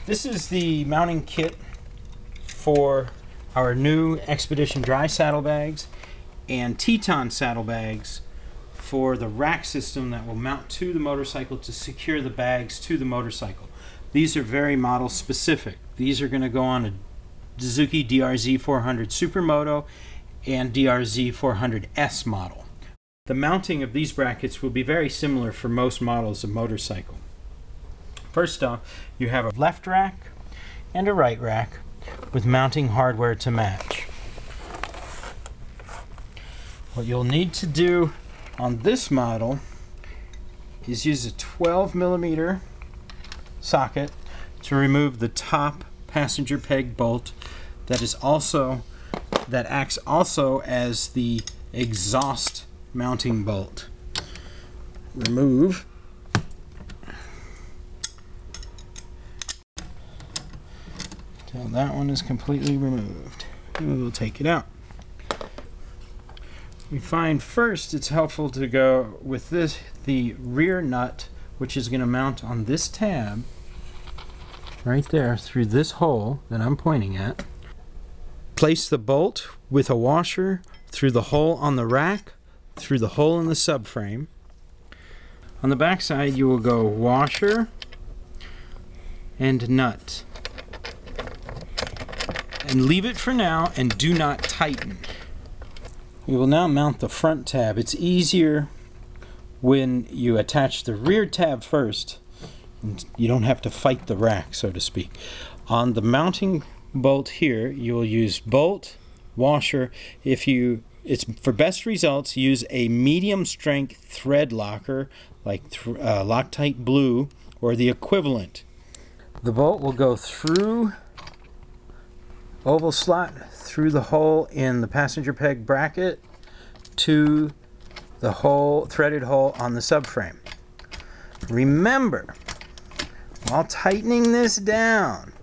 This is the mounting kit for our new Expedition dry saddlebags and Teton saddlebags for the rack system that will mount to the motorcycle to secure the bags to the motorcycle. These are very model specific. These are going to go on a Suzuki DRZ 400 Supermoto and DRZ 400S model. The mounting of these brackets will be very similar for most models of motorcycle. First off, you have a left rack and a right rack with mounting hardware to match. What you'll need to do on this model is use a 12mm socket to remove the top passenger peg bolt that acts also as the exhaust mounting bolt. Remove. Until that one is completely removed. And we'll take it out. We find first it's helpful to go with the rear nut, which is going to mount on this tab right there through this hole that I'm pointing at. Place the bolt with a washer through the hole on the rack, through the hole in the subframe. On the back side you will go washer and nut. And leave it for now and do not tighten. We will now mount the front tab. It's easier when you attach the rear tab first. And you don't have to fight the rack, so to speak. On the mounting bolt here, you will use bolt, washer. It's for best results, use a medium strength thread locker like Loctite Blue or the equivalent. The bolt will go through oval slot through the hole in the passenger peg bracket to the hole, threaded hole on the subframe. Remember, while tightening this down,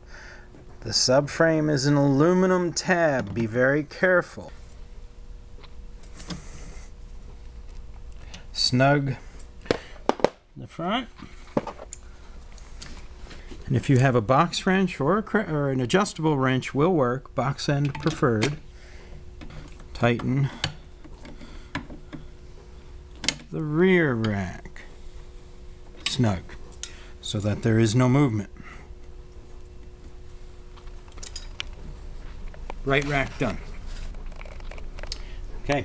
the subframe is an aluminum tab. Be very careful. Snug the front. And if you have a box wrench or an adjustable wrench will work, box end preferred. Tighten the rear rack snug so that there is no movement. Right rack done. Okay,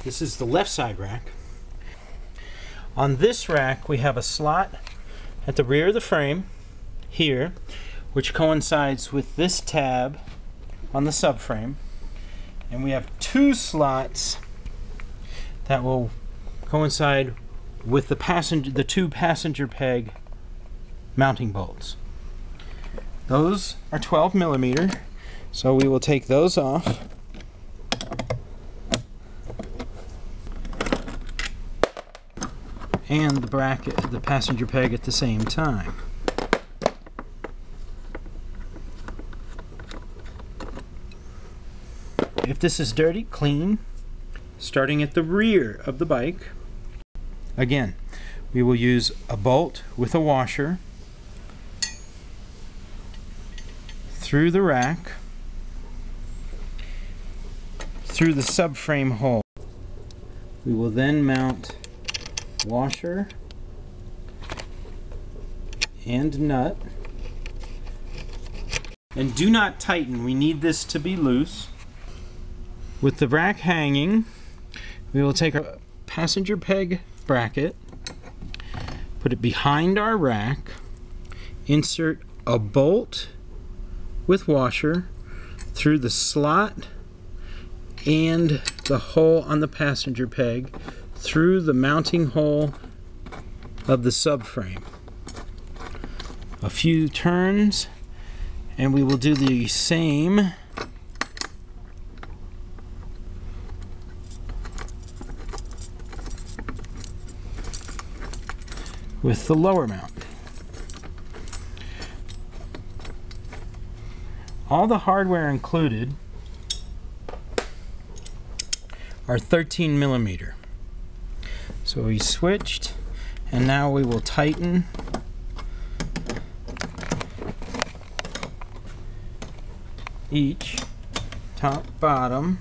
this is the left side rack. On this rack we have a slot at the rear of the frame here, which coincides with this tab on the subframe, and we have two slots that will coincide with the two passenger peg mounting bolts. Those are 12mm, so we will take those off. And the bracket, the passenger peg at the same time. If this is dirty, clean. Starting at the rear of the bike. Again, we will use a bolt with a washer through the rack, through the subframe hole. We will then mount washer and nut. And do not tighten. We need this to be loose. With the rack hanging, we will take our passenger peg bracket, put it behind our rack, insert a bolt with washer through the slot and the hole on the passenger peg through the mounting hole of the subframe. A few turns and we will do the same with the lower mount. All the hardware included are 13mm. So we switched, and now we will tighten each, top, bottom,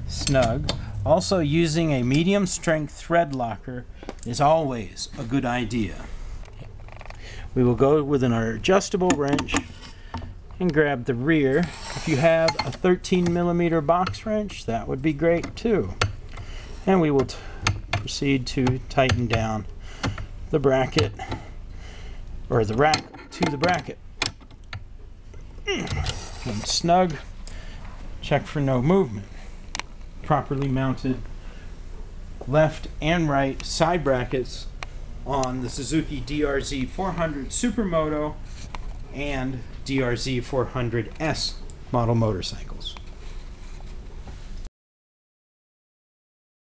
snug. Also, using a medium strength thread locker is always a good idea. We will go with our adjustable wrench and grab the rear. If you have a 13mm box wrench, that would be great too. And we will proceed to tighten down the bracket, or the rack to the bracket. When snug, check for no movement. Properly mounted left and right side brackets on the Suzuki DRZ 400 Supermoto and DRZ 400S model motorcycles.